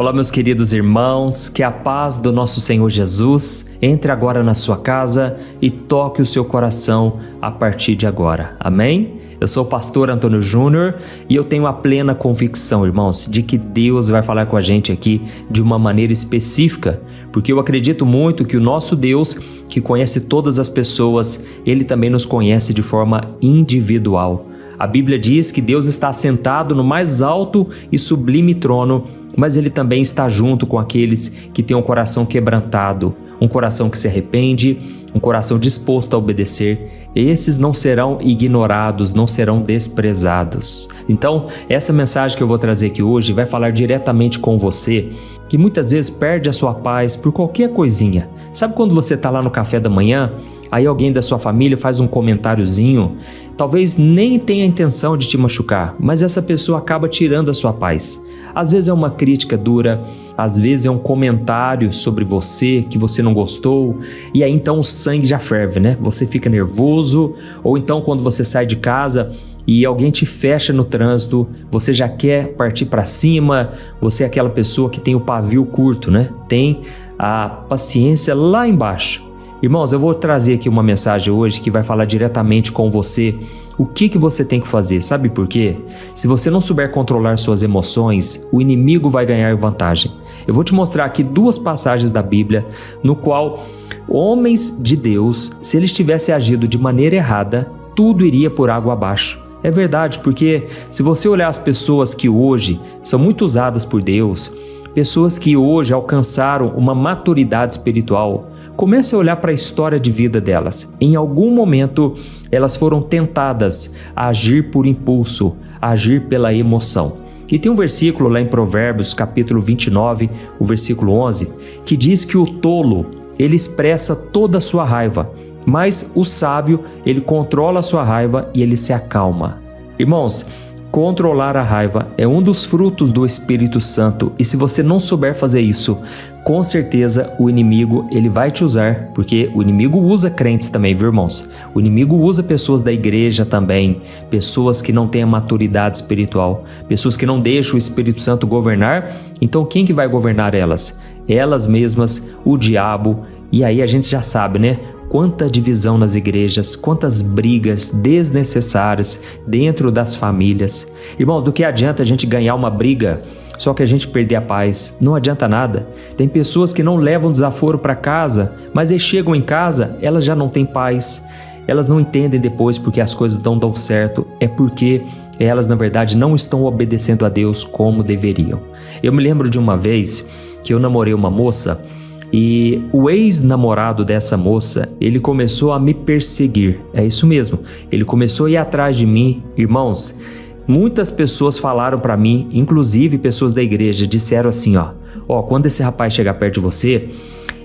Olá, meus queridos irmãos, que a paz do nosso Senhor Jesus entre agora na sua casa e toque o seu coração a partir de agora. Amém? Eu sou o pastor Antônio Júnior e eu tenho a plena convicção, irmãos, de que Deus vai falar com a gente aqui de uma maneira específica, porque eu acredito muito que o nosso Deus, que conhece todas as pessoas, Ele também nos conhece de forma individual. A Bíblia diz que Deus está sentado no mais alto e sublime trono, mas Ele também está junto com aqueles que têm um coração quebrantado, um coração que se arrepende, um coração disposto a obedecer. Esses não serão ignorados, não serão desprezados. Então, essa mensagem que eu vou trazer aqui hoje vai falar diretamente com você, que muitas vezes perde a sua paz por qualquer coisinha. Sabe quando você está lá no café da manhã, aí alguém da sua família faz um comentáriozinho, talvez nem tenha a intenção de te machucar, mas essa pessoa acaba tirando a sua paz. Às vezes é uma crítica dura, às vezes é um comentário sobre você que você não gostou, e aí então o sangue já ferve, né? Você fica nervoso, ou então quando você sai de casa e alguém te fecha no trânsito, você já quer partir para cima, você é aquela pessoa que tem o pavio curto, né? Tem a paciência lá embaixo. Irmãos, eu vou trazer aqui uma mensagem hoje que vai falar diretamente com você o que você tem que fazer. Sabe por quê? Se você não souber controlar suas emoções, o inimigo vai ganhar vantagem. Eu vou te mostrar aqui duas passagens da Bíblia no qual homens de Deus, se eles tivessem agido de maneira errada, tudo iria por água abaixo. É verdade, porque se você olhar as pessoas que hoje são muito usadas por Deus, pessoas que hoje alcançaram uma maturidade espiritual, comece a olhar para a história de vida delas. Em algum momento, elas foram tentadas a agir por impulso, a agir pela emoção. E tem um versículo lá em Provérbios, capítulo 29, o versículo 11, que diz que o tolo, ele expressa toda a sua raiva, mas o sábio, ele controla a sua raiva e ele se acalma. Irmãos, controlar a raiva é um dos frutos do Espírito Santo, e se você não souber fazer isso, com certeza o inimigo ele vai te usar, porque o inimigo usa crentes também, viu, irmãos? O inimigo usa pessoas da igreja também, pessoas que não têm a maturidade espiritual, pessoas que não deixam o Espírito Santo governar. Então quem que vai governar elas? Elas mesmas, o diabo. E aí a gente já sabe, né? Quanta divisão nas igrejas, quantas brigas desnecessárias dentro das famílias. Irmãos, do que adianta a gente ganhar uma briga, só que a gente perder a paz? Não adianta nada. Tem pessoas que não levam desaforo para casa, mas aí chegam em casa, elas já não têm paz. Elas não entendem depois porque as coisas não dão certo. É porque elas, na verdade, não estão obedecendo a Deus como deveriam. Eu me lembro de uma vez que eu namorei uma moça, e o ex-namorado dessa moça, ele começou a me perseguir. É isso mesmo, ele começou a ir atrás de mim. Irmãos, muitas pessoas falaram para mim, inclusive pessoas da igreja, disseram assim, quando esse rapaz chegar perto de você,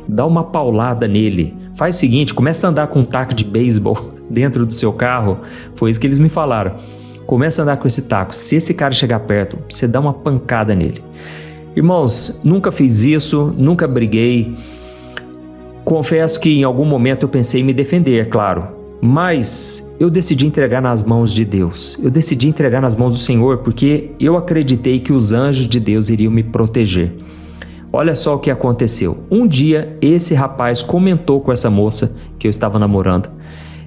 dá uma paulada nele. Faz o seguinte, começa a andar com um taco de beisebol dentro do seu carro. Foi isso que eles me falaram. Começa a andar com esse taco. Se esse cara chegar perto, você dá uma pancada nele. Irmãos, nunca fiz isso, nunca briguei. Confesso que em algum momento eu pensei em me defender, é claro. Mas eu decidi entregar nas mãos de Deus. Eu decidi entregar nas mãos do Senhor porque eu acreditei que os anjos de Deus iriam me proteger. Olha só o que aconteceu. Um dia esse rapaz comentou com essa moça que eu estava namorando.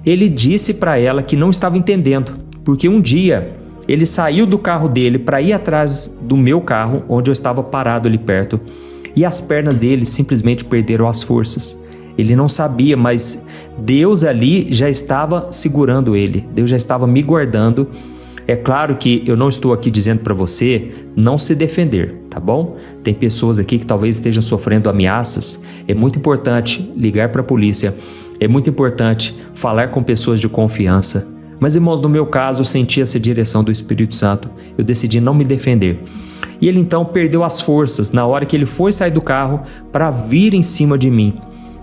Ele disse para ela que não estava entendendo, porque um dia ele saiu do carro dele para ir atrás do meu carro, onde eu estava parado ali perto, e as pernas dele simplesmente perderam as forças. Ele não sabia, mas Deus ali já estava segurando ele, Deus já estava me guardando. É claro que eu não estou aqui dizendo para você não se defender, tá bom? Tem pessoas aqui que talvez estejam sofrendo ameaças. É muito importante ligar para a polícia, é muito importante falar com pessoas de confiança. Mas, irmãos, no meu caso, eu senti essa direção do Espírito Santo. Eu decidi não me defender. E ele então perdeu as forças na hora que ele foi sair do carro para vir em cima de mim.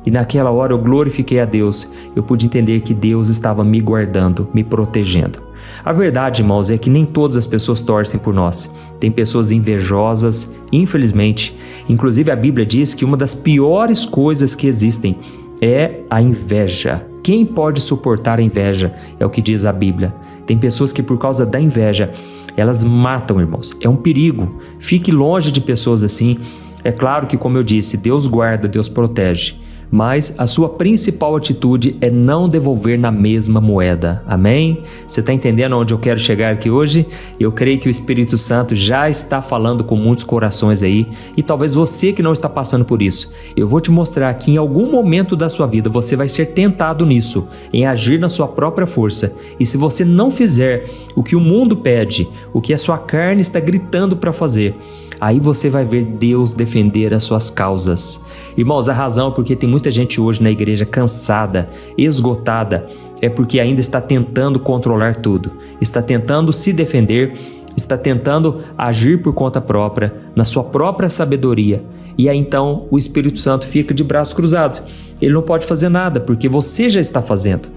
E naquela hora eu glorifiquei a Deus. Eu pude entender que Deus estava me guardando, me protegendo. A verdade, irmãos, é que nem todas as pessoas torcem por nós. Tem pessoas invejosas, infelizmente. Inclusive a Bíblia diz que uma das piores coisas que existem é a inveja. Quem pode suportar a inveja? É o que diz a Bíblia. Tem pessoas que por causa da inveja, elas matam, irmãos. É um perigo. Fique longe de pessoas assim. É claro que, como eu disse, Deus guarda, Deus protege, mas a sua principal atitude é não devolver na mesma moeda. Amém? Você está entendendo onde eu quero chegar aqui hoje? Eu creio que o Espírito Santo já está falando com muitos corações aí, e talvez você que não está passando por isso. Eu vou te mostrar que em algum momento da sua vida você vai ser tentado nisso, em agir na sua própria força. E se você não fizer o que o mundo pede, o que a sua carne está gritando para fazer, aí você vai ver Deus defender as suas causas. Irmãos, a razão porque tem muita gente hoje na igreja cansada, esgotada, é porque ainda está tentando controlar tudo, está tentando se defender, está tentando agir por conta própria, na sua própria sabedoria. E aí então o Espírito Santo fica de braços cruzados. Ele não pode fazer nada porque você já está fazendo.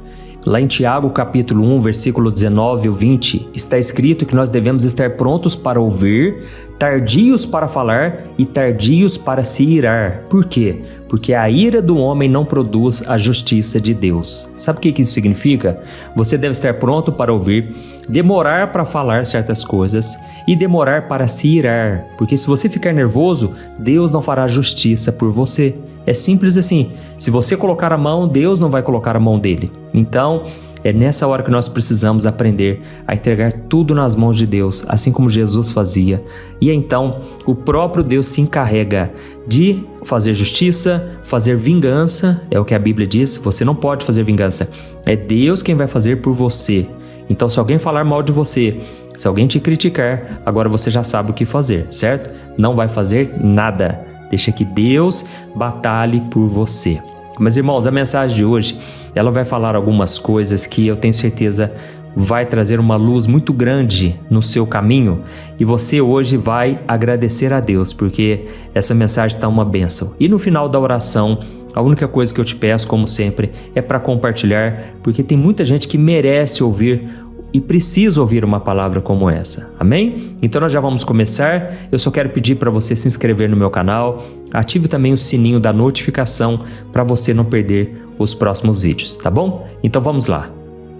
Lá em Tiago, capítulo 1, versículo 19 ou 20, está escrito que nós devemos estar prontos para ouvir, tardios para falar e tardios para se irar. Por quê? Porque a ira do homem não produz a justiça de Deus. Sabe o que isso significa? Você deve estar pronto para ouvir, demorar para falar certas coisas e demorar para se irar. Porque se você ficar nervoso, Deus não fará justiça por você. É simples assim. Se você colocar a mão, Deus não vai colocar a mão dele. Então, é nessa hora que nós precisamos aprender a entregar tudo nas mãos de Deus, assim como Jesus fazia. E então, o próprio Deus se encarrega de fazer justiça, fazer vingança, é o que a Bíblia diz. Você não pode fazer vingança. É Deus quem vai fazer por você. Então, se alguém falar mal de você, se alguém te criticar, agora você já sabe o que fazer, certo? Não vai fazer nada. Deixa que Deus batalhe por você. Mas, irmãos, a mensagem de hoje, ela vai falar algumas coisas que eu tenho certeza vai trazer uma luz muito grande no seu caminho, e você hoje vai agradecer a Deus, porque essa mensagem está uma bênção. E no final da oração, a única coisa que eu te peço, como sempre, é para compartilhar, porque tem muita gente que merece ouvir e precisa ouvir uma palavra como essa, amém? Então nós já vamos começar. Eu só quero pedir para você se inscrever no meu canal, ative também o sininho da notificação para você não perder os próximos vídeos, tá bom? Então vamos lá.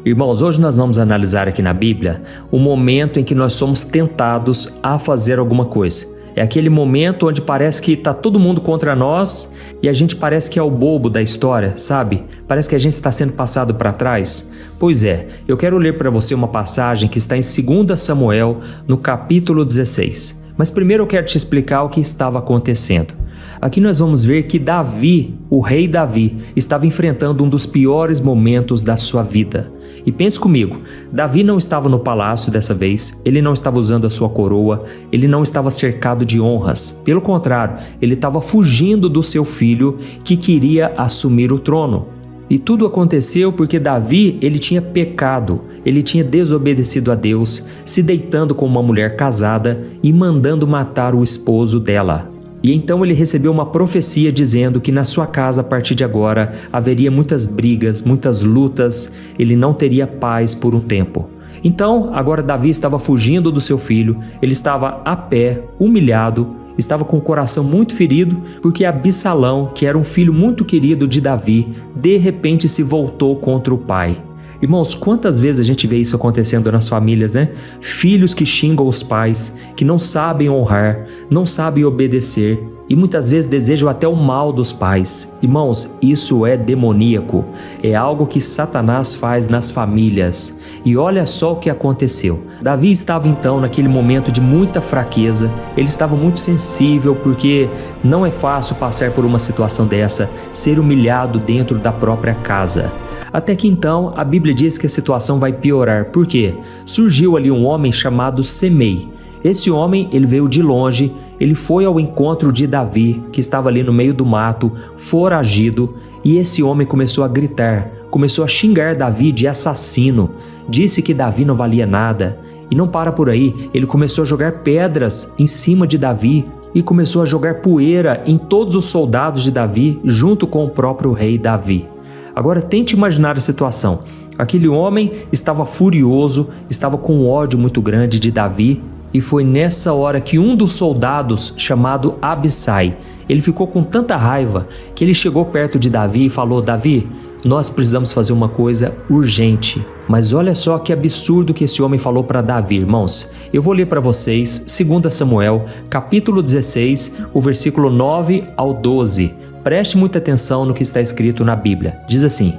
Irmãos, hoje nós vamos analisar aqui na Bíblia o momento em que nós somos tentados a fazer alguma coisa. É aquele momento onde parece que está todo mundo contra nós e a gente parece que é o bobo da história, sabe? Parece que a gente está sendo passado para trás. Pois é, eu quero ler para você uma passagem que está em 2 Samuel, no capítulo 16. Mas primeiro eu quero te explicar o que estava acontecendo. Aqui nós vamos ver que Davi, o rei Davi, estava enfrentando um dos piores momentos da sua vida. E pense comigo, Davi não estava no palácio dessa vez, ele não estava usando a sua coroa, ele não estava cercado de honras. Pelo contrário, ele estava fugindo do seu filho que queria assumir o trono. E tudo aconteceu porque Davi, ele tinha pecado, ele tinha desobedecido a Deus, se deitando com uma mulher casada e mandando matar o esposo dela. E então ele recebeu uma profecia dizendo que na sua casa, a partir de agora, haveria muitas brigas, muitas lutas, ele não teria paz por um tempo. Então, agora Davi estava fugindo do seu filho, ele estava a pé, humilhado, estava com o coração muito ferido, porque Absalão, que era um filho muito querido de Davi, de repente se voltou contra o pai. Irmãos, quantas vezes a gente vê isso acontecendo nas famílias, né? Filhos que xingam os pais, que não sabem honrar, não sabem obedecer e muitas vezes desejam até o mal dos pais. Irmãos, isso é demoníaco, é algo que Satanás faz nas famílias. E olha só o que aconteceu. Davi estava então naquele momento de muita fraqueza, ele estava muito sensível porque não é fácil passar por uma situação dessa, ser humilhado dentro da própria casa. Até que então a Bíblia diz que a situação vai piorar. Por quê? Surgiu ali um homem chamado Semei. Esse homem, ele veio de longe, ele foi ao encontro de Davi, que estava ali no meio do mato, foragido, e esse homem começou a gritar, começou a xingar Davi de assassino, disse que Davi não valia nada. E não para por aí, ele começou a jogar pedras em cima de Davi e começou a jogar poeira em todos os soldados de Davi, junto com o próprio rei Davi. Agora tente imaginar a situação. Aquele homem estava furioso, estava com ódio muito grande de Davi, e foi nessa hora que um dos soldados, chamado Abissai, ele ficou com tanta raiva que ele chegou perto de Davi e falou: Davi, nós precisamos fazer uma coisa urgente. Mas olha só que absurdo que esse homem falou para Davi, irmãos. Eu vou ler para vocês 2 Samuel, capítulo 16, o versículo 9 ao 12. Preste muita atenção no que está escrito na Bíblia. Diz assim: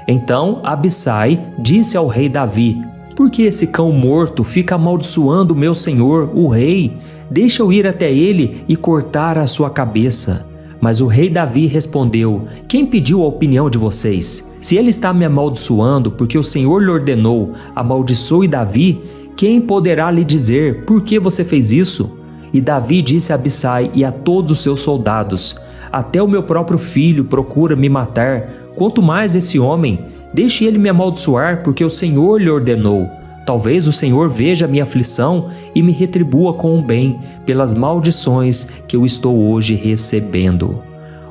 Então Abissai disse ao rei Davi: Por que esse cão morto fica amaldiçoando meu senhor, o rei? Deixa eu ir até ele e cortar a sua cabeça. Mas o rei Davi respondeu: Quem pediu a opinião de vocês? Se ele está me amaldiçoando porque o Senhor lhe ordenou, amaldiçoe Davi, quem poderá lhe dizer por que você fez isso? E Davi disse a Abissai e a todos os seus soldados: Até o meu próprio filho procura me matar, quanto mais esse homem. Deixe ele me amaldiçoar porque o Senhor lhe ordenou. Talvez o Senhor veja a minha aflição e me retribua com o bem pelas maldições que eu estou hoje recebendo.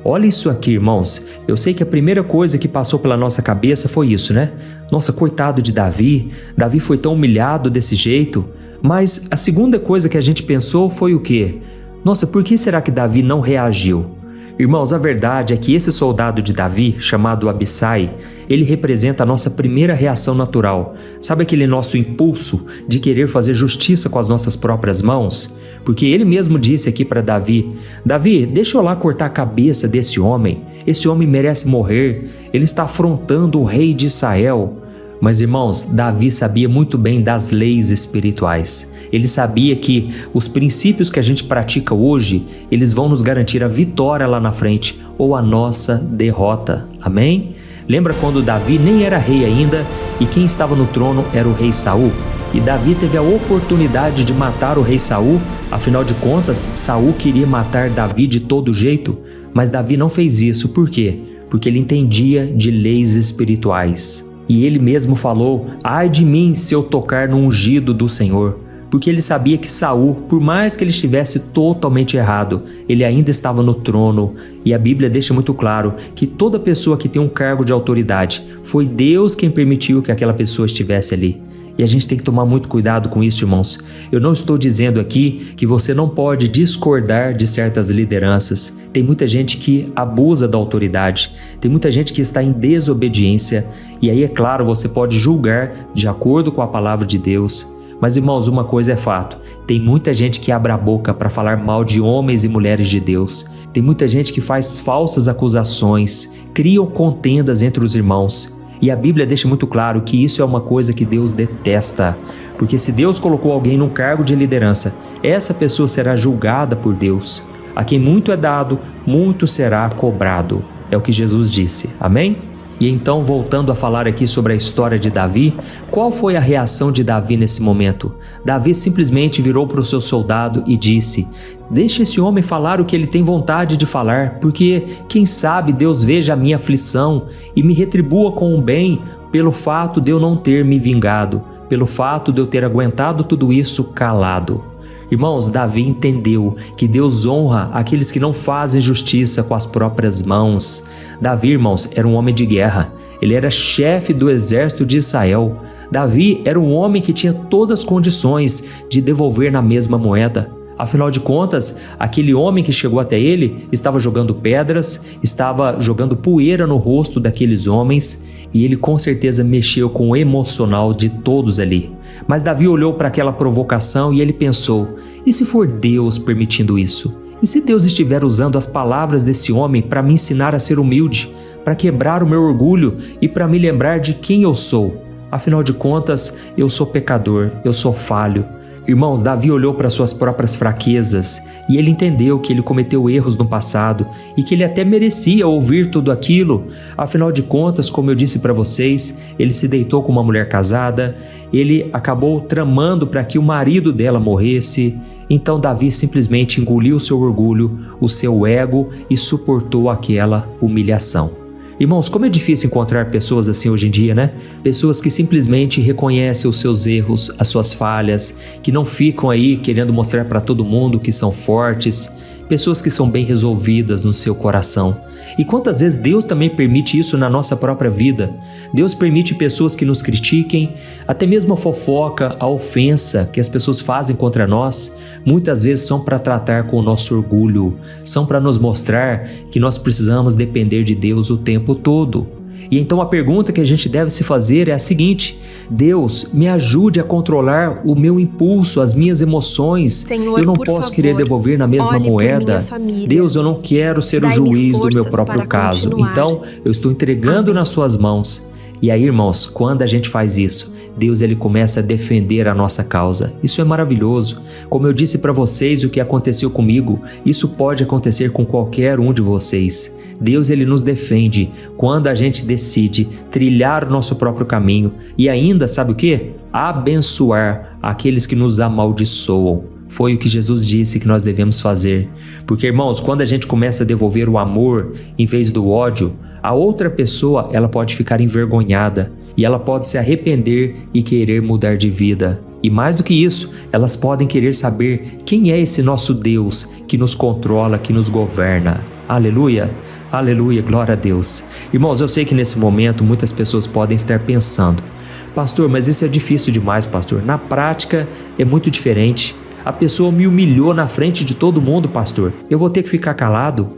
Olha isso aqui, irmãos. Eu sei que a primeira coisa que passou pela nossa cabeça foi isso, né? Nossa, coitado de Davi. Davi foi tão humilhado desse jeito. Mas a segunda coisa que a gente pensou foi o quê? Nossa, por que será que Davi não reagiu? Irmãos, a verdade é que esse soldado de Davi, chamado Abissai, ele representa a nossa primeira reação natural. Sabe aquele nosso impulso de querer fazer justiça com as nossas próprias mãos? Porque ele mesmo disse aqui para Davi: Davi, deixa eu lá cortar a cabeça desse homem. Esse homem merece morrer. Ele está afrontando o rei de Israel. Mas, irmãos, Davi sabia muito bem das leis espirituais. Ele sabia que os princípios que a gente pratica hoje, eles vão nos garantir a vitória lá na frente ou a nossa derrota. Amém? Lembra quando Davi nem era rei ainda e quem estava no trono era o rei Saul? E Davi teve a oportunidade de matar o rei Saul. Afinal de contas, Saul queria matar Davi de todo jeito, mas Davi não fez isso. Por quê? Porque ele entendia de leis espirituais. E ele mesmo falou: ai de mim se eu tocar no ungido do Senhor. Porque ele sabia que Saul, por mais que ele estivesse totalmente errado, ele ainda estava no trono. E a Bíblia deixa muito claro que toda pessoa que tem um cargo de autoridade, foi Deus quem permitiu que aquela pessoa estivesse ali. E a gente tem que tomar muito cuidado com isso, irmãos. Eu não estou dizendo aqui que você não pode discordar de certas lideranças. Tem muita gente que abusa da autoridade. Tem muita gente que está em desobediência. E aí, é claro, você pode julgar de acordo com a palavra de Deus. Mas, irmãos, uma coisa é fato. Tem muita gente que abre a boca para falar mal de homens e mulheres de Deus. Tem muita gente que faz falsas acusações, criam contendas entre os irmãos. E a Bíblia deixa muito claro que isso é uma coisa que Deus detesta. Porque se Deus colocou alguém num cargo de liderança, essa pessoa será julgada por Deus. A quem muito é dado, muito será cobrado. É o que Jesus disse. Amém? E então, voltando a falar aqui sobre a história de Davi, qual foi a reação de Davi nesse momento? Davi simplesmente virou para o seu soldado e disse: deixa esse homem falar o que ele tem vontade de falar, porque, quem sabe, Deus veja a minha aflição e me retribua com o bem pelo fato de eu não ter me vingado, pelo fato de eu ter aguentado tudo isso calado. Irmãos, Davi entendeu que Deus honra aqueles que não fazem justiça com as próprias mãos. Davi, irmãos, era um homem de guerra. Ele era chefe do exército de Israel. Davi era um homem que tinha todas as condições de devolver na mesma moeda. Afinal de contas, aquele homem que chegou até ele estava jogando pedras, estava jogando poeira no rosto daqueles homens e ele com certeza mexeu com o emocional de todos ali. Mas Davi olhou para aquela provocação e ele pensou: e se for Deus permitindo isso? E se Deus estiver usando as palavras desse homem para me ensinar a ser humilde, para quebrar o meu orgulho e para me lembrar de quem eu sou? Afinal de contas, eu sou pecador, eu sou falho. Irmãos, Davi olhou para suas próprias fraquezas e ele entendeu que ele cometeu erros no passado e que ele até merecia ouvir tudo aquilo. Afinal de contas, como eu disse para vocês, ele se deitou com uma mulher casada, ele acabou tramando para que o marido dela morresse. Então Davi simplesmente engoliu o seu orgulho, o seu ego e suportou aquela humilhação. Irmãos, como é difícil encontrar pessoas assim hoje em dia, né? Pessoas que simplesmente reconhecem os seus erros, as suas falhas, que não ficam aí querendo mostrar para todo mundo que são fortes, pessoas que são bem resolvidas no seu coração. E quantas vezes Deus também permite isso na nossa própria vida? Deus permite pessoas que nos critiquem, até mesmo a fofoca, a ofensa que as pessoas fazem contra nós, muitas vezes são para tratar com o nosso orgulho, são para nos mostrar que nós precisamos depender de Deus o tempo todo. E então a pergunta que a gente deve se fazer é a seguinte: Deus, me ajude a controlar o meu impulso, as minhas emoções. Senhor, eu não por posso favor, querer devolver na mesma olhe por minha moeda. família. Deus, eu não quero ser o Dai-me juiz do meu forças próprio para caso. continuar. Então, eu estou entregando Amém. nas suas mãos. E aí, irmãos, quando a gente faz isso, Deus ele começa a defender a nossa causa. Isso é maravilhoso. Como eu disse para vocês o que aconteceu comigo, isso pode acontecer com qualquer um de vocês. Deus ele nos defende quando a gente decide trilhar o nosso próprio caminho e ainda, sabe o quê? Abençoar aqueles que nos amaldiçoam. Foi o que Jesus disse que nós devemos fazer. Porque, irmãos, quando a gente começa a devolver o amor em vez do ódio, a outra pessoa ela pode ficar envergonhada e ela pode se arrepender e querer mudar de vida. E mais do que isso, elas podem querer saber quem é esse nosso Deus que nos controla, que nos governa. Aleluia! Aleluia, glória a Deus. Irmãos, eu sei que nesse momento muitas pessoas podem estar pensando: pastor, mas isso é difícil demais, pastor. Na prática é muito diferente. A pessoa me humilhou na frente de todo mundo, pastor. Eu vou ter que ficar calado?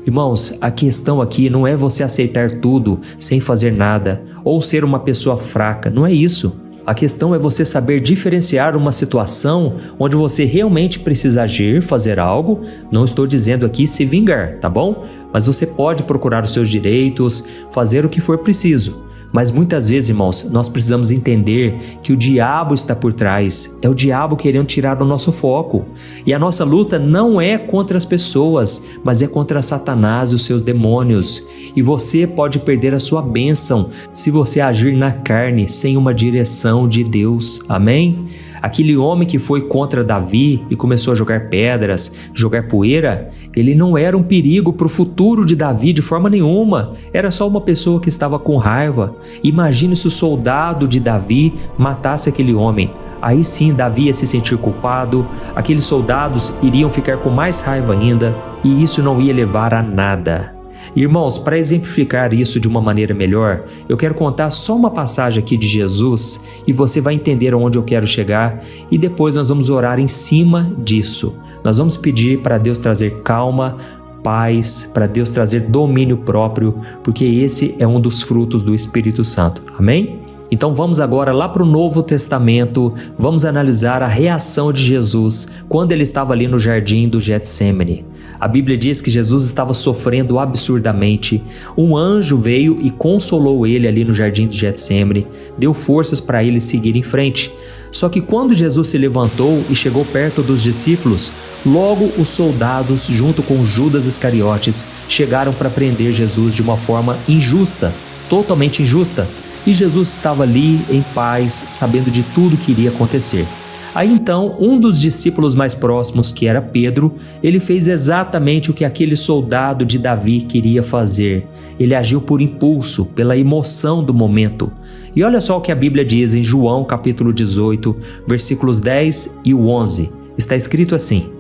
Irmãos, a questão aqui não é você aceitar tudo sem fazer nada ou ser uma pessoa fraca, não é isso. A questão é você saber diferenciar uma situação onde você realmente precisa agir, fazer algo. Não estou dizendo aqui se vingar, tá bom? Mas você pode procurar os seus direitos, fazer o que for preciso. Mas muitas vezes, irmãos, nós precisamos entender que o diabo está por trás. É o diabo querendo tirar o nosso foco. E a nossa luta não é contra as pessoas, mas é contra Satanás e os seus demônios. E você pode perder a sua bênção se você agir na carne, sem uma direção de Deus. Amém? Aquele homem que foi contra Davi e começou a jogar pedras, jogar poeira, ele não era um perigo para o futuro de Davi de forma nenhuma. Era só uma pessoa que estava com raiva. Imagine se o soldado de Davi matasse aquele homem. Aí sim Davi ia se sentir culpado, aqueles soldados iriam ficar com mais raiva ainda e isso não ia levar a nada. Irmãos, para exemplificar isso de uma maneira melhor, eu quero contar só uma passagem aqui de Jesus e você vai entender aonde eu quero chegar e depois nós vamos orar em cima disso. Nós vamos pedir para Deus trazer calma, paz, para Deus trazer domínio próprio, porque esse é um dos frutos do Espírito Santo. Amém? Então vamos agora lá para o Novo Testamento, vamos analisar a reação de Jesus quando ele estava ali no jardim do Getsêmani. A Bíblia diz que Jesus estava sofrendo absurdamente. Um anjo veio e consolou ele ali no jardim do Getsêmani, deu forças para ele seguir em frente. Só que quando Jesus se levantou e chegou perto dos discípulos, logo os soldados, junto com Judas Iscariotes, chegaram para prender Jesus de uma forma injusta, totalmente injusta. E Jesus estava ali em paz, sabendo de tudo que iria acontecer. Aí então, um dos discípulos mais próximos, que era Pedro, ele fez exatamente o que aquele soldado de Davi queria fazer. Ele agiu por impulso, pela emoção do momento. E olha só o que a Bíblia diz em João capítulo 18, versículos 10 e 11. Está escrito assim: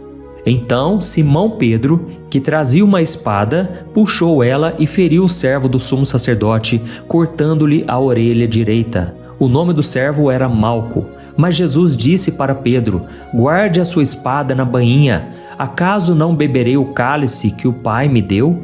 Então Simão Pedro, que trazia uma espada, puxou ela e feriu o servo do sumo sacerdote, cortando-lhe a orelha direita. O nome do servo era Malco. Mas Jesus disse para Pedro: Guarde a sua espada na bainha. Acaso não beberei o cálice que o Pai me deu?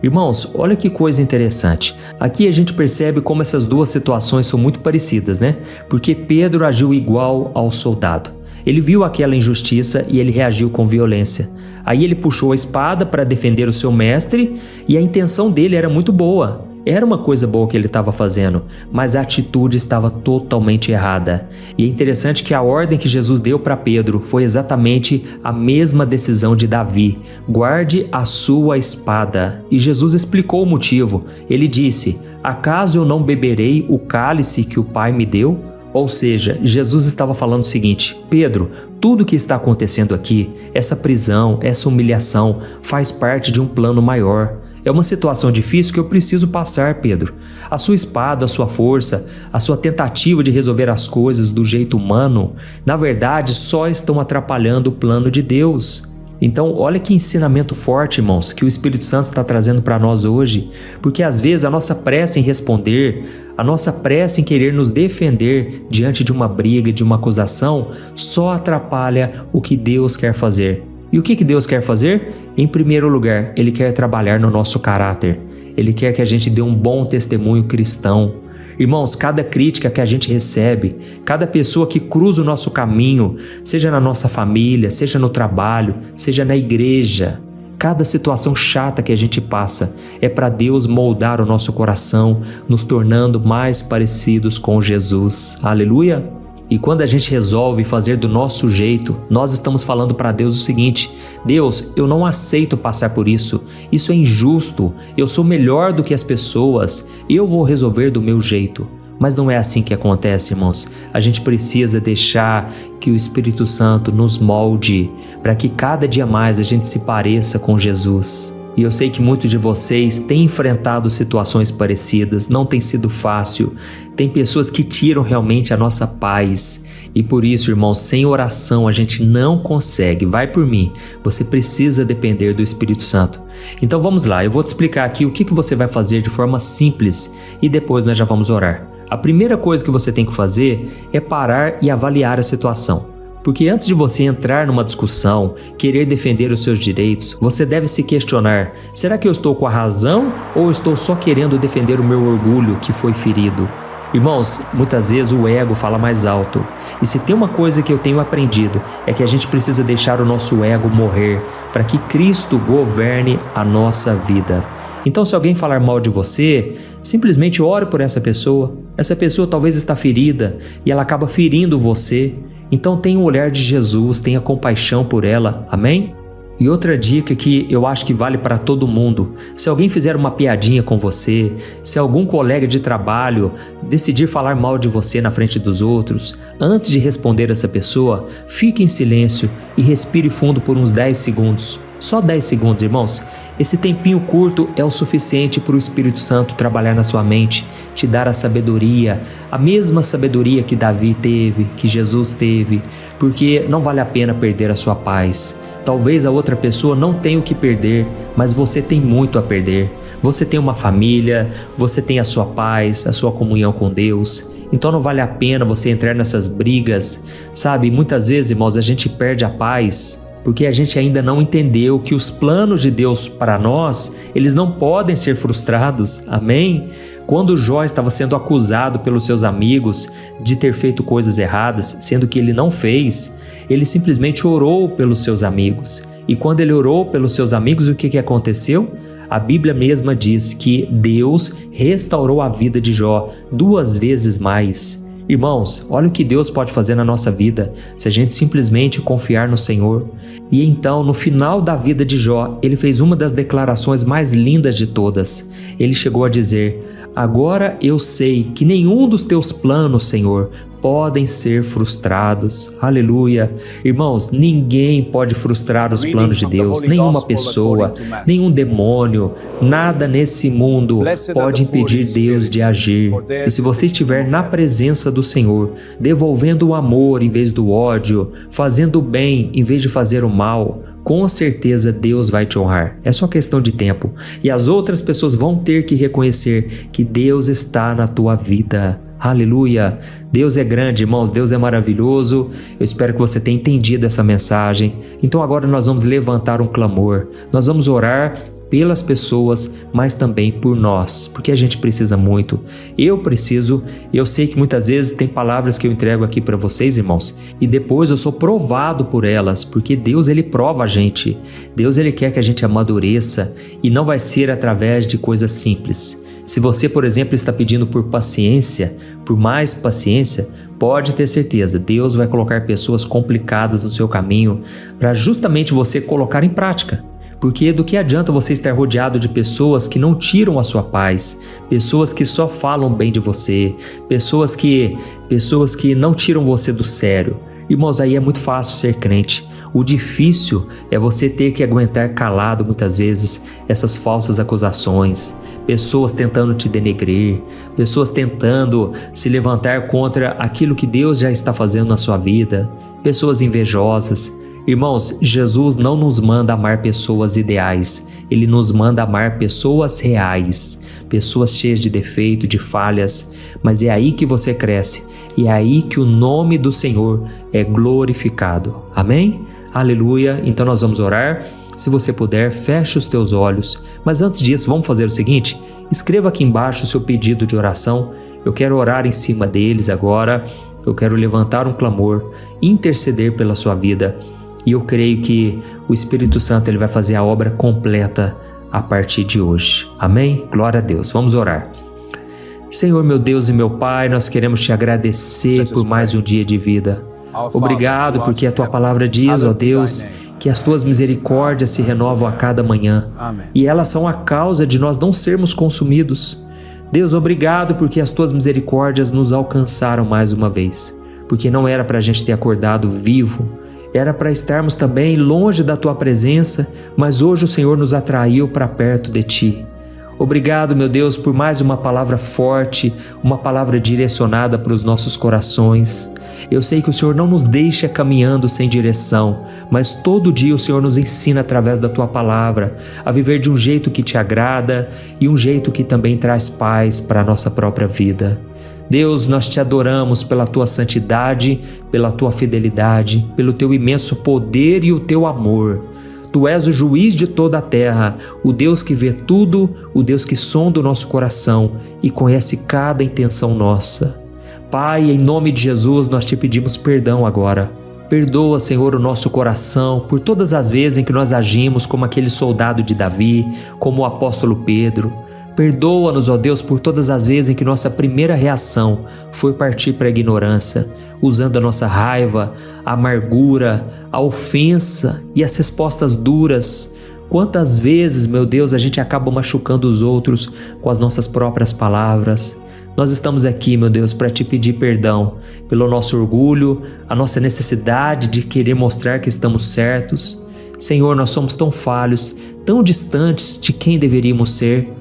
Irmãos, olha que coisa interessante. Aqui a gente percebe como essas duas situações são muito parecidas, né? Porque Pedro agiu igual ao soldado. Ele viu aquela injustiça e ele reagiu com violência. Aí ele puxou a espada para defender o seu mestre e a intenção dele era muito boa. Era uma coisa boa que ele estava fazendo, mas a atitude estava totalmente errada. E é interessante que a ordem que Jesus deu para Pedro foi exatamente a mesma decisão de Davi: guarde a sua espada. E Jesus explicou o motivo. Ele disse: Acaso eu não beberei o cálice que o Pai me deu? Ou seja, Jesus estava falando o seguinte: Pedro, tudo o que está acontecendo aqui, essa prisão, essa humilhação, faz parte de um plano maior. É uma situação difícil que eu preciso passar, Pedro. A sua espada, a sua força, a sua tentativa de resolver as coisas do jeito humano, na verdade, só estão atrapalhando o plano de Deus. Então, olha que ensinamento forte, irmãos, que o Espírito Santo está trazendo para nós hoje, porque às vezes a nossa pressa em responder, a nossa pressa em querer nos defender diante de uma briga, de uma acusação, só atrapalha o que Deus quer fazer. E o que Deus quer fazer? Em primeiro lugar, Ele quer trabalhar no nosso caráter. Ele quer que a gente dê um bom testemunho cristão. Irmãos, cada crítica que a gente recebe, cada pessoa que cruza o nosso caminho, seja na nossa família, seja no trabalho, seja na igreja, cada situação chata que a gente passa é para Deus moldar o nosso coração, nos tornando mais parecidos com Jesus. Aleluia! E quando a gente resolve fazer do nosso jeito, nós estamos falando para Deus o seguinte: Deus, eu não aceito passar por isso, isso é injusto, eu sou melhor do que as pessoas, eu vou resolver do meu jeito. Mas não é assim que acontece, irmãos. A gente precisa deixar que o Espírito Santo nos molde para que cada dia mais a gente se pareça com Jesus. E eu sei que muitos de vocês têm enfrentado situações parecidas, não tem sido fácil. Tem pessoas que tiram realmente a nossa paz. E por isso, irmãos, sem oração a gente não consegue. Vai por mim, você precisa depender do Espírito Santo. Então vamos lá, eu vou te explicar aqui o que você vai fazer de forma simples e depois nós já vamos orar. A primeira coisa que você tem que fazer é parar e avaliar a situação. Porque antes de você entrar numa discussão, querer defender os seus direitos, você deve se questionar: será que eu estou com a razão ou estou só querendo defender o meu orgulho que foi ferido? Irmãos, muitas vezes o ego fala mais alto. E se tem uma coisa que eu tenho aprendido, é que a gente precisa deixar o nosso ego morrer para que Cristo governe a nossa vida. Então, se alguém falar mal de você, simplesmente ore por essa pessoa. Essa pessoa talvez está ferida e ela acaba ferindo você. Então tenha o olhar de Jesus, tenha compaixão por ela, amém? E outra dica que eu acho que vale para todo mundo: se alguém fizer uma piadinha com você, se algum colega de trabalho decidir falar mal de você na frente dos outros, antes de responder essa pessoa, fique em silêncio e respire fundo por uns 10 segundos. Só 10 segundos, irmãos. Esse tempinho curto é o suficiente para o Espírito Santo trabalhar na sua mente, te dar a sabedoria, a mesma sabedoria que Davi teve, que Jesus teve, porque não vale a pena perder a sua paz. Talvez a outra pessoa não tenha o que perder, mas você tem muito a perder. Você tem uma família, você tem a sua paz, a sua comunhão com Deus. Então não vale a pena você entrar nessas brigas, sabe? Muitas vezes, irmãos, a gente perde a paz porque a gente ainda não entendeu que os planos de Deus para nós, eles não podem ser frustrados, amém? Quando Jó estava sendo acusado pelos seus amigos de ter feito coisas erradas, sendo que ele não fez, ele simplesmente orou pelos seus amigos. E quando ele orou pelos seus amigos, o que aconteceu? A Bíblia mesma diz que Deus restaurou a vida de Jó 2 vezes mais. Irmãos, olha o que Deus pode fazer na nossa vida se a gente simplesmente confiar no Senhor. E então, no final da vida de Jó, ele fez uma das declarações mais lindas de todas. Ele chegou a dizer: agora eu sei que nenhum dos teus planos, Senhor, podem ser frustrados. Aleluia. Irmãos, ninguém pode frustrar os planos de Deus, nenhuma pessoa, nenhum demônio, nada nesse mundo pode impedir Deus de agir. E se você estiver na presença do Senhor, devolvendo o amor em vez do ódio, fazendo o bem em vez de fazer o mal, com certeza Deus vai te honrar. É só questão de tempo. E as outras pessoas vão ter que reconhecer que Deus está na tua vida. Aleluia! Deus é grande, irmãos, Deus é maravilhoso. Eu espero que você tenha entendido essa mensagem. Então agora nós vamos levantar um clamor. Nós vamos orar pelas pessoas, mas também por nós, porque a gente precisa muito. Eu preciso, eu sei que muitas vezes tem palavras que eu entrego aqui para vocês, irmãos, e depois eu sou provado por elas, porque Deus, Ele prova a gente. Deus, Ele quer que a gente amadureça, e não vai ser através de coisas simples. Se você, por exemplo, está pedindo por paciência, por mais paciência, pode ter certeza, Deus vai colocar pessoas complicadas no seu caminho para justamente você colocar em prática. Porque do que adianta você estar rodeado de pessoas que não tiram a sua paz, pessoas que só falam bem de você, pessoas que não tiram você do sério. Irmãos, aí é muito fácil ser crente. O difícil é você ter que aguentar calado muitas vezes essas falsas acusações, pessoas tentando te denegrir, pessoas tentando se levantar contra aquilo que Deus já está fazendo na sua vida, pessoas invejosas. Irmãos, Jesus não nos manda amar pessoas ideais, Ele nos manda amar pessoas reais, pessoas cheias de defeito, de falhas, mas é aí que você cresce, e é aí que o nome do Senhor é glorificado. Amém? Aleluia! Então nós vamos orar. se você puder, feche os teus olhos. Mas antes disso, vamos fazer o seguinte: escreva aqui embaixo o seu pedido de oração. Eu quero orar em cima deles agora. Eu quero levantar um clamor, interceder pela sua vida. E eu creio que o Espírito Santo ele vai fazer a obra completa a partir de hoje. Amém? Glória a Deus. Vamos orar. Senhor, meu Deus e meu Pai, nós queremos te agradecer por mais um dia de vida. Obrigado porque a tua palavra diz, ó Deus, que as tuas misericórdias se renovam a cada manhã. E elas são a causa de nós não sermos consumidos. Deus, obrigado porque as tuas misericórdias nos alcançaram mais uma vez. Porque não era para a gente ter acordado vivo, era para estarmos também longe da tua presença, mas hoje o Senhor nos atraiu para perto de ti. Obrigado, meu Deus, por mais uma palavra forte, uma palavra direcionada para os nossos corações. Eu sei que o Senhor não nos deixa caminhando sem direção, mas todo dia o Senhor nos ensina através da tua palavra a viver de um jeito que te agrada e um jeito que também traz paz para a nossa própria vida. Deus, nós te adoramos pela tua santidade, pela tua fidelidade, pelo teu imenso poder e o teu amor. Tu és o juiz de toda a terra, o Deus que vê tudo, o Deus que sonda o nosso coração e conhece cada intenção nossa. Pai, em nome de Jesus, nós te pedimos perdão agora. Perdoa, Senhor, o nosso coração por todas as vezes em que nós agimos como aquele soldado de Davi, como o apóstolo Pedro. Perdoa-nos, ó Deus, por todas as vezes em que nossa primeira reação foi partir para a ignorância, usando a nossa raiva, a amargura, a ofensa e as respostas duras. Quantas vezes, meu Deus, a gente acaba machucando os outros com as nossas próprias palavras. Nós estamos aqui, meu Deus, para te pedir perdão pelo nosso orgulho, a nossa necessidade de querer mostrar que estamos certos. Senhor, nós somos tão falhos, tão distantes de quem deveríamos ser.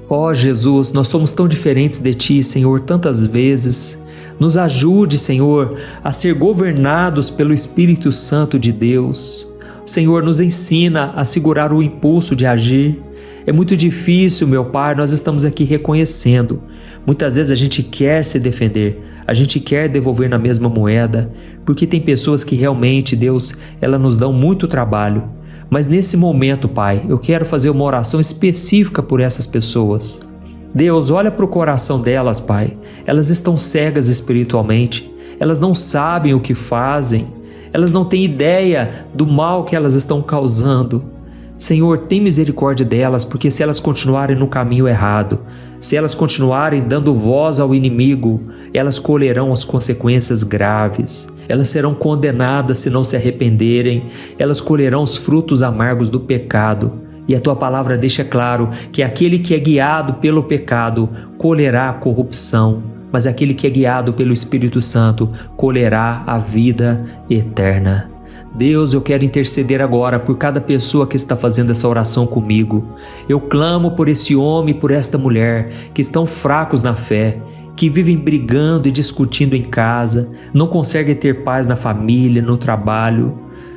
Ó Jesus, nós somos tão diferentes de Ti, Senhor, tantas vezes. Nos ajude, Senhor, a ser governados pelo Espírito Santo de Deus. Senhor, nos ensina a segurar o impulso de agir. É muito difícil, meu Pai, nós estamos aqui reconhecendo. Muitas vezes a gente quer se defender, a gente quer devolver na mesma moeda, porque tem pessoas que realmente, Deus, elas nos dão muito trabalho. Mas nesse momento, Pai, eu quero fazer uma oração específica por essas pessoas. Deus, olha para o coração delas, Pai. Elas estão cegas espiritualmente, elas não sabem o que fazem, elas não têm ideia do mal que elas estão causando. Senhor, tem misericórdia delas, porque se elas continuarem no caminho errado, se elas continuarem dando voz ao inimigo, elas colherão as consequências graves. Elas serão condenadas se não se arrependerem, elas colherão os frutos amargos do pecado. E a tua palavra deixa claro que aquele que é guiado pelo pecado colherá a corrupção, mas aquele que é guiado pelo Espírito Santo colherá a vida eterna. Deus, eu quero interceder agora por cada pessoa que está fazendo essa oração comigo. Eu clamo por esse homem e por esta mulher que estão fracos na fé, que vivem brigando e discutindo em casa, não conseguem ter paz na família, no trabalho.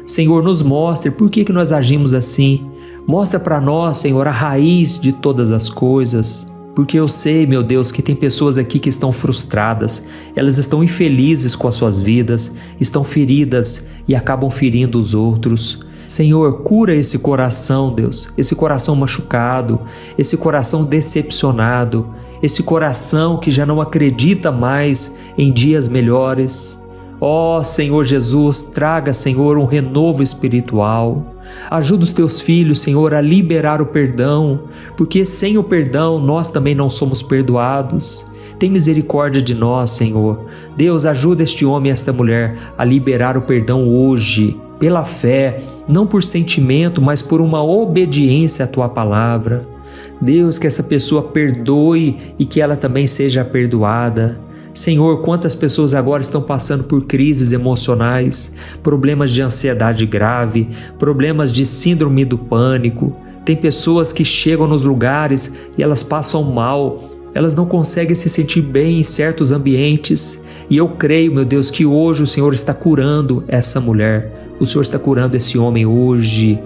Senhor, nos mostre por que nós agimos assim. Mostra para nós, Senhor, a raiz de todas as coisas. Porque eu sei, meu Deus, que tem pessoas aqui que estão frustradas, elas estão infelizes com as suas vidas, estão feridas e acabam ferindo os outros. Senhor, cura esse coração, Deus, esse coração machucado, esse coração decepcionado, esse coração que já não acredita mais em dias melhores. Ó Senhor Jesus, traga, Senhor, um renovo espiritual. Ajuda os teus filhos, Senhor, a liberar o perdão, porque sem o perdão nós também não somos perdoados. Tem misericórdia de nós, Senhor. Deus, ajuda este homem e esta mulher a liberar o perdão hoje, pela fé, não por sentimento, mas por uma obediência à tua palavra. Deus, que essa pessoa perdoe e que ela também seja perdoada. Senhor, quantas pessoas agora estão passando por crises emocionais, problemas de ansiedade grave, problemas de síndrome do pânico. Tem pessoas que chegam nos lugares e elas passam mal, elas não conseguem se sentir bem em certos ambientes. E eu creio, meu Deus, que hoje o Senhor está curando essa mulher, o Senhor está curando esse homem hoje.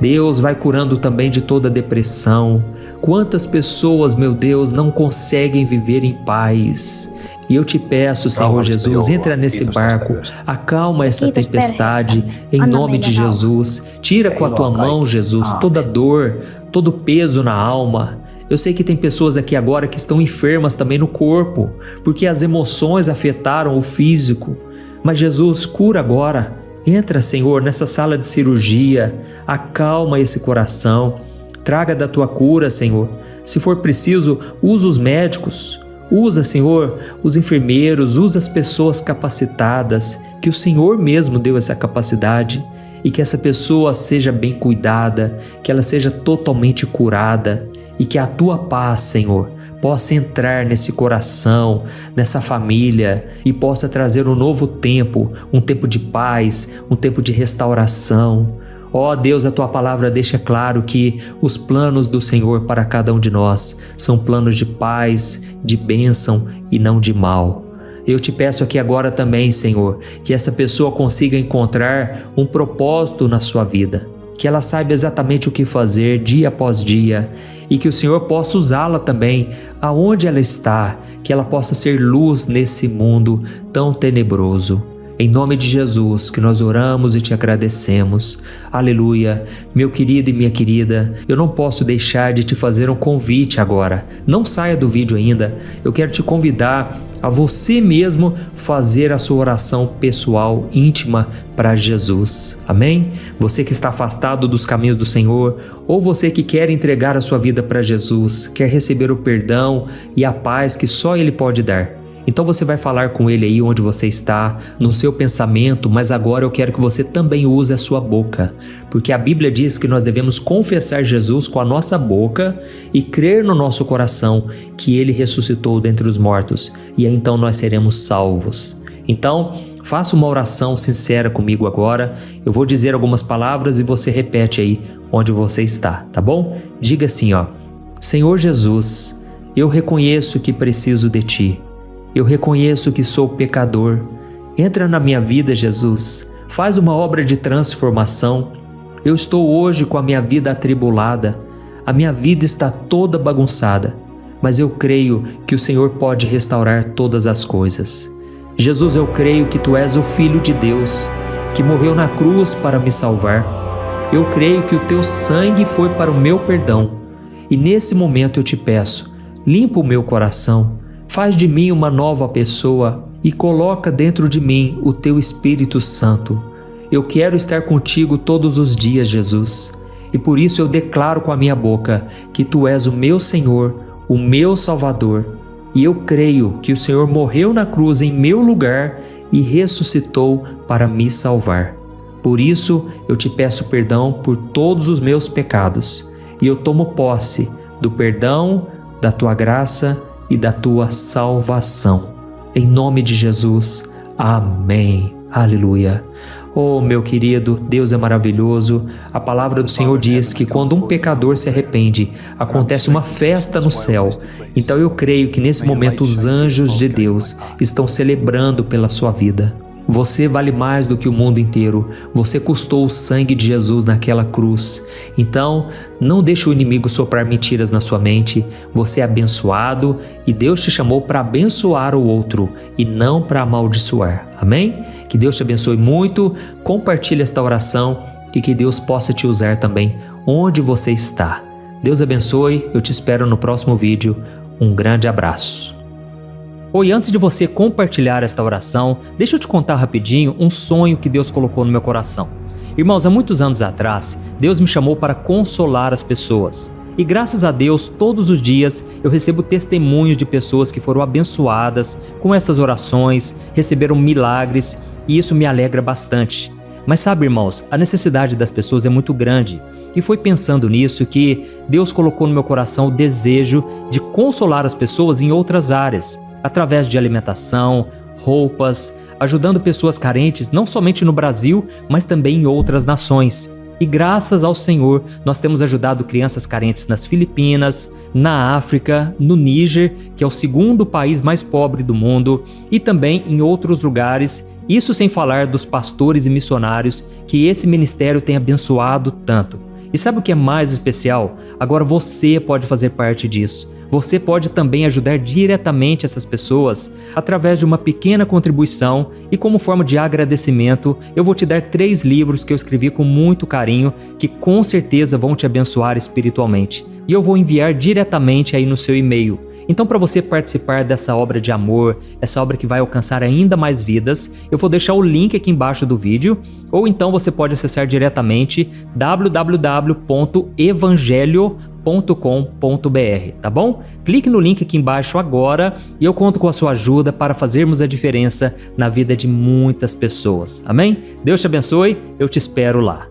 Deus vai curando também de toda depressão, Quantas pessoas, meu Deus, não conseguem viver em paz. E eu te peço, Senhor Jesus, entra nesse barco, acalma essa tempestade, em nome de Jesus. Tira com a tua mão, Jesus, toda dor, todo peso na alma. Eu sei que tem pessoas aqui agora que estão enfermas também no corpo, porque as emoções afetaram o físico. Mas Jesus, cura agora. Entra, Senhor, nessa sala de cirurgia, acalma esse coração, traga da tua cura, Senhor. Se for preciso, usa os médicos. Usa, Senhor, os enfermeiros, usa as pessoas capacitadas, que o Senhor mesmo deu essa capacidade, e que essa pessoa seja bem cuidada, que ela seja totalmente curada, e que a tua paz, Senhor, possa entrar nesse coração, nessa família, e possa trazer um novo tempo, um tempo de paz, um tempo de restauração. Ó Deus, a tua palavra deixa claro que os planos do Senhor para cada um de nós são planos de paz, de bênção e não de mal. Eu te peço aqui agora também, Senhor, que essa pessoa consiga encontrar um propósito na sua vida, que ela saiba exatamente o que fazer dia após dia e que o Senhor possa usá-la também aonde ela está, que ela possa ser luz nesse mundo tão tenebroso. Em nome de Jesus que nós oramos e te agradecemos. Aleluia. Meu querido e minha querida, eu não posso deixar de te fazer um convite agora. Não saia do vídeo ainda. Eu quero te convidar a você mesmo fazer a sua oração pessoal, íntima para Jesus. Amém? Você que está afastado dos caminhos do Senhor, ou você que quer entregar a sua vida para Jesus, quer receber o perdão e a paz que só Ele pode dar. Então você vai falar com Ele aí onde você está, no seu pensamento, mas agora eu quero que você também use a sua boca, porque a Bíblia diz que nós devemos confessar Jesus com a nossa boca e crer no nosso coração que Ele ressuscitou dentre os mortos, e aí então nós seremos salvos. Então, faça uma oração sincera comigo agora, eu vou dizer algumas palavras e você repete aí onde você está, tá bom? Diga assim, ó: Senhor Jesus, eu reconheço que preciso de Ti. Eu reconheço que sou pecador. Entra na minha vida, Jesus. Faz uma obra de transformação. Eu estou hoje com a minha vida atribulada. A minha vida está toda bagunçada. Mas eu creio que o Senhor pode restaurar todas as coisas. Jesus, eu creio que Tu és o Filho de Deus, que morreu na cruz para me salvar. Eu creio que o Teu sangue foi para o meu perdão. E nesse momento eu te peço, limpa o meu coração. Faz de mim uma nova pessoa e coloca dentro de mim o Teu Espírito Santo. Eu quero estar contigo todos os dias, Jesus. E por isso eu declaro com a minha boca que Tu és o meu Senhor, o meu Salvador. E eu creio que o Senhor morreu na cruz em meu lugar e ressuscitou para me salvar. Por isso eu te peço perdão por todos os meus pecados. E eu tomo posse do perdão, da Tua graça e da Tua salvação. Em nome de Jesus. Amém. Aleluia. Oh, meu querido, Deus é maravilhoso. A palavra do Senhor diz que quando um pecador se arrepende, acontece uma festa no céu. Então eu creio que nesse momento os anjos de Deus estão celebrando pela sua vida. Você vale mais do que o mundo inteiro. Você custou o sangue de Jesus naquela cruz. Então, não deixe o inimigo soprar mentiras na sua mente. Você é abençoado e Deus te chamou para abençoar o outro e não para amaldiçoar. Amém? Que Deus te abençoe muito. Compartilhe esta oração e que Deus possa te usar também onde você está. Deus abençoe. Eu te espero no próximo vídeo. Um grande abraço. Oi, antes de você compartilhar esta oração, deixa eu te contar rapidinho um sonho que Deus colocou no meu coração. Irmãos, há muitos anos atrás, Deus me chamou para consolar as pessoas. E graças a Deus, todos os dias eu recebo testemunhos de pessoas que foram abençoadas com essas orações, receberam milagres e isso me alegra bastante. Mas sabe, irmãos, a necessidade das pessoas é muito grande. E foi pensando nisso que Deus colocou no meu coração o desejo de consolar as pessoas em outras áreas, através de alimentação, roupas, ajudando pessoas carentes não somente no Brasil, mas também em outras nações. E graças ao Senhor, nós temos ajudado crianças carentes nas Filipinas, na África, no Níger, que é o segundo país mais pobre do mundo, e também em outros lugares, isso sem falar dos pastores e missionários que esse ministério tem abençoado tanto. E sabe o que é mais especial? Agora você pode fazer parte disso. Você pode também ajudar diretamente essas pessoas através de uma pequena contribuição e como forma de agradecimento, eu vou te dar 3 livros que eu escrevi com muito carinho que com certeza vão te abençoar espiritualmente. E eu vou enviar diretamente aí no seu e-mail. Então, para você participar dessa obra de amor, essa obra que vai alcançar ainda mais vidas, eu vou deixar o link aqui embaixo do vídeo, ou então você pode acessar diretamente www.evangelho.com.br, tá bom? Clique no link aqui embaixo agora e eu conto com a sua ajuda para fazermos a diferença na vida de muitas pessoas. Amém? Deus te abençoe, eu te espero lá.